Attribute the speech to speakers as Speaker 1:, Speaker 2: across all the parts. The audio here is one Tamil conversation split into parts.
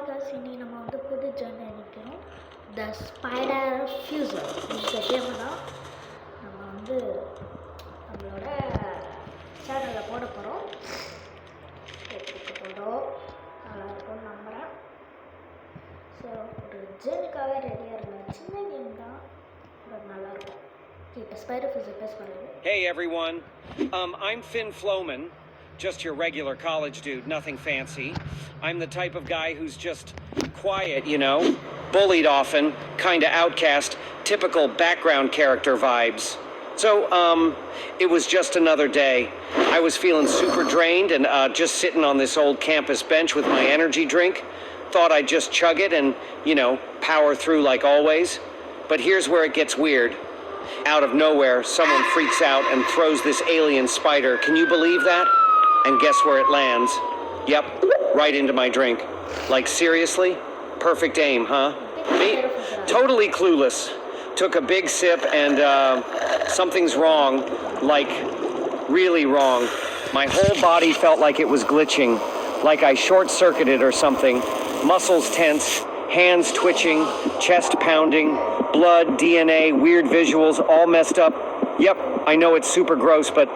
Speaker 1: guys, இன்னைக்கு நம்ம வந்து புது ஜர்னி நிற்கிறோம். த ஸ்பைடர் ஃபியூசர் இந்த கேம் தான் நம்ம வந்து நம்மளோட சேனலில் போட போகிறோம். நல்லா இருக்கும்னு நம்புகிறேன். ஸோ ஒரு ஜர்னிக்காக ரெடியாக இருந்தேன். சின்ன கேம் தான், பட் நல்லாயிருக்கும். இப்போ ஸ்பைடர் ஃபியூசர் பேச போகிறேன்.
Speaker 2: Hey everyone, I'm Finn Floman. Just your regular college dude, nothing fancy. I'm the type of guy who's just quiet, you know, bullied often, kinda outcast, typical background character vibes. So, it was just another day. I was feeling super drained and just sitting on this old campus bench with my energy drink. Thought I'd just chug it and, you know, power through like always. But here's where it gets weird. Out of nowhere, someone freaks out and throws this alien spider. Can you believe that? And guess where it lands? Yep, right into my drink. Like, seriously? Perfect aim, huh? Me? Totally clueless. Took a big sip and, something's wrong. Like, really wrong. My whole body felt like it was glitching. Like I short-circuited or something. Muscles tense, hands twitching, chest pounding, blood, DNA, weird visuals, all messed up. Yep, I know it's super gross, but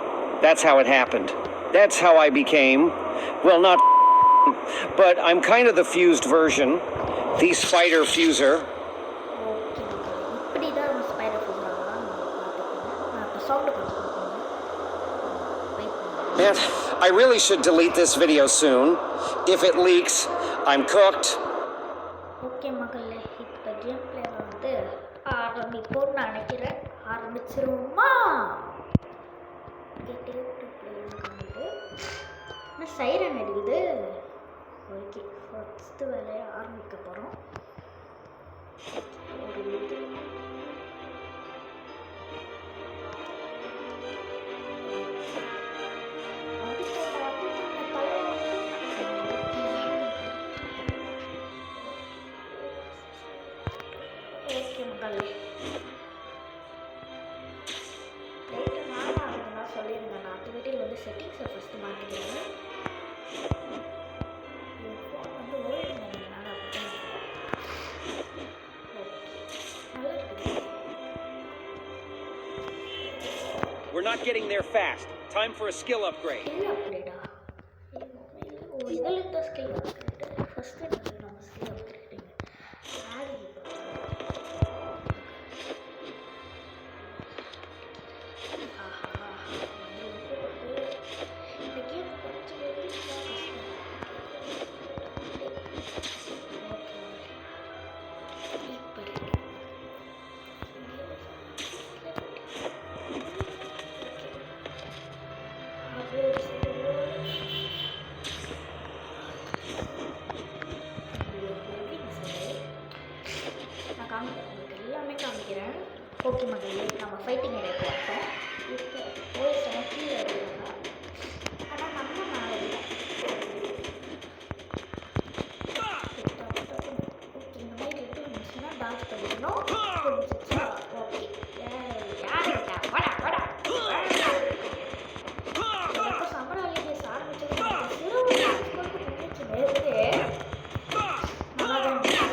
Speaker 2: that's how it happened. That's how I became, well, not but I'm kind of the fused version, the spider fuser. Man, I really should delete this video soon. If it leaks, I'm cooked.
Speaker 1: Okay மக்களே, இப்போ கேம் பிளேல வந்து ஆரம்பிப்போம்னு நினைக்கிறேன். ஆரம்பிச்சிருவோமா? சைரன் அடிக்குது. ஓகே, ஃபஸ்ட்டு வேலையை ஆரம்பிக்க போகிறோம். ஓகே மக்களே, லைட்டு நானும் அதுதான் சொல்லியிருந்தேன். நான் வீட்டில் வந்து செட்டிங்ஸை ஃபஸ்ட்டு மாற்றிக்கிறேன்.
Speaker 2: We're not getting there fast. Time for a skill upgrade.
Speaker 1: Skill upgrade. Oh, idhil skill upgrade. First நம்ம skill upgrade. எல்லாமே காமிக்கிறேன். ஓகே மக்களே, நம்ம ஃபைட்டிங் ஏரியா பார்த்தோம். இப்போ போய் கீழே எடுக்கலாம். ஆனால் நம்ம மேலே இல்லை. ஓகே, இந்த மாதிரி 2 நிமிஷம்னா டான்ஸ் பண்ணிக்கணும். புரிஞ்சிச்சா? ஓகே, யார் இருக்கா? வாடா வாடா. எப்போ சம்மர் ஹாலிடேஸ் ஆரம்பிச்சது சிறு டான்ஸ் கொடுத்து பண்ணிச்சு நேரத்து நல்லா தான் இருந்துச்சு.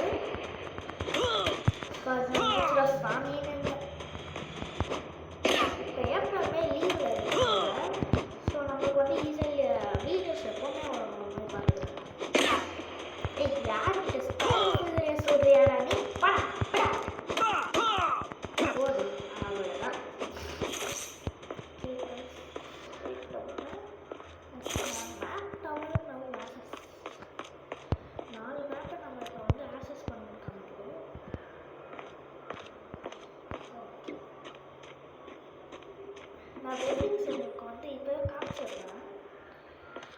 Speaker 1: சாமின்னு இப்போ ஏப்ரல்மே லீவில் இருக்கு. ஸோ நம்மளுக்கு வந்து ஈஸியாக வீடியோஸ் எப்போவுமே வரும். பார்த்துக்கலாம். ஏய், யார்கிட்ட சொல்றியாடா நீ? போது அவ்வளோதான். மேப் டவுன் நம்ம ஆக்சஸ் 4 மேப்பை நம்ம இப்போ வந்து ஆக்சஸ் பண்ண காமிக்கிறோம். நான் வெட்டிங் செல்லுக்கு வந்து இப்போ காமிச்சிடுறேன்.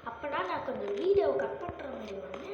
Speaker 1: அப்போனா நான் கொஞ்சம் வீடியோ கட் பண்ணுற மாதிரி வந்து